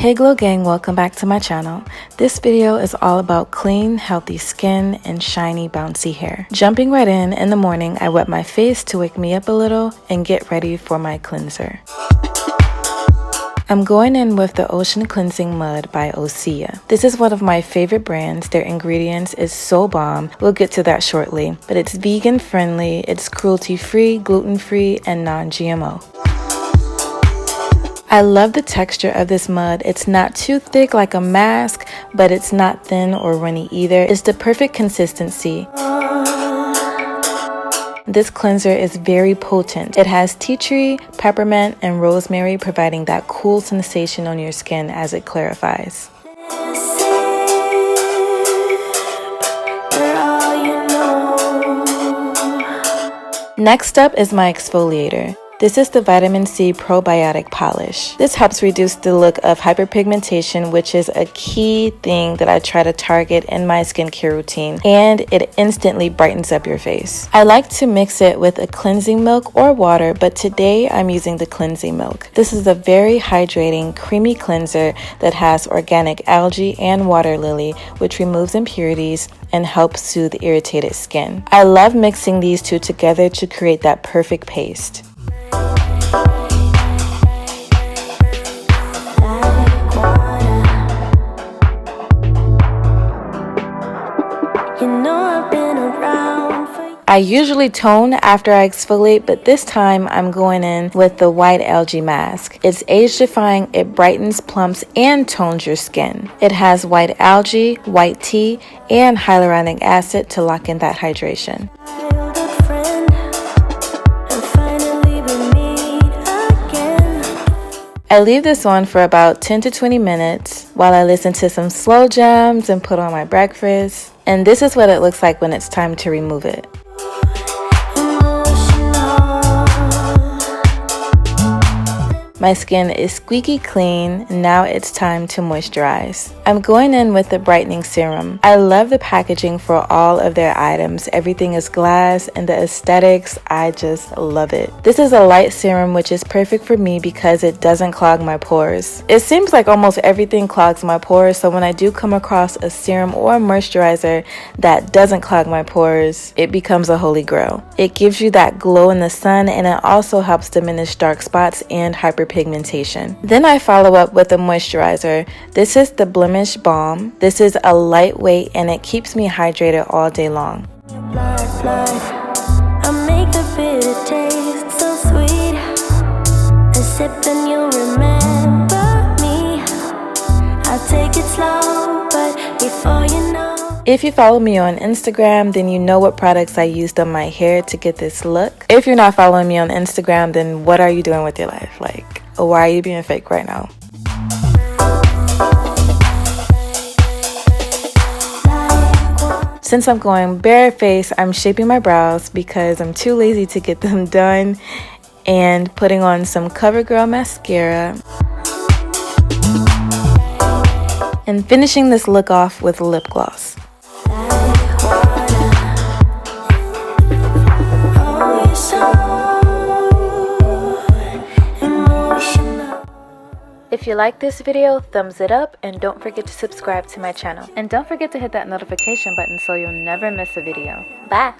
Hey Glow Gang, welcome back to my channel. This video is all about clean, healthy skin and shiny, bouncy hair. Jumping right in the morning, I wet my face to wake me up a little and get ready for my cleanser. I'm going in with the Ocean Cleansing Mud by Osea. This is one of my favorite brands. Their ingredients is so bomb. We'll get to that shortly. But it's vegan friendly, it's cruelty free, gluten free, and non-GMO. I love the texture of this mud. It's not too thick like a mask, but it's not thin or runny either. It's the perfect consistency. This cleanser is very potent. It has tea tree, peppermint, and rosemary, providing that cool sensation on your skin as it clarifies. Next up is my exfoliator. This is the Vitamin C Probiotic Polish. This helps reduce the look of hyperpigmentation, which is a key thing that I try to target in my skincare routine, and it instantly brightens up your face. I like to mix it with a cleansing milk or water, but today I'm using the cleansing milk. This is a very hydrating, creamy cleanser that has organic algae and water lily, which removes impurities and helps soothe irritated skin. I love mixing these two together to create that perfect paste. I usually tone after I exfoliate, but this time I'm going in with the white algae mask. It's age defying, it brightens, plumps, and tones your skin. It has white algae, white tea, and hyaluronic acid to lock in that hydration. I leave this on for about 10 to 20 minutes while I listen to some slow jams and put on my breakfast. And this is what it looks like when it's time to remove it. My skin is squeaky clean, now it's time to moisturize. I'm going in with the brightening serum. I love the packaging for all of their items. Everything is glass and the aesthetics, I just love it. This is a light serum which is perfect for me because it doesn't clog my pores. It seems like almost everything clogs my pores, so when I do come across a serum or a moisturizer that doesn't clog my pores, it becomes a holy grail. It gives you that glow in the sun, and it also helps diminish dark spots and hyperpigmentation. Then I follow up with a moisturizer. This is the Blemish Balm. This is a lightweight and it keeps me hydrated all day long. If you follow me on Instagram, then you know what products I used on my hair to get this look. If you're not following me on Instagram, then what are you doing with your life? Like, why are you being fake right now? Since I'm going barefaced, I'm shaping my brows because I'm too lazy to get them done, and putting on some CoverGirl mascara. And finishing this look off with lip gloss. If you like this video, thumbs it up and don't forget to subscribe to my channel. And don't forget to hit that notification button so you'll never miss a video. Bye!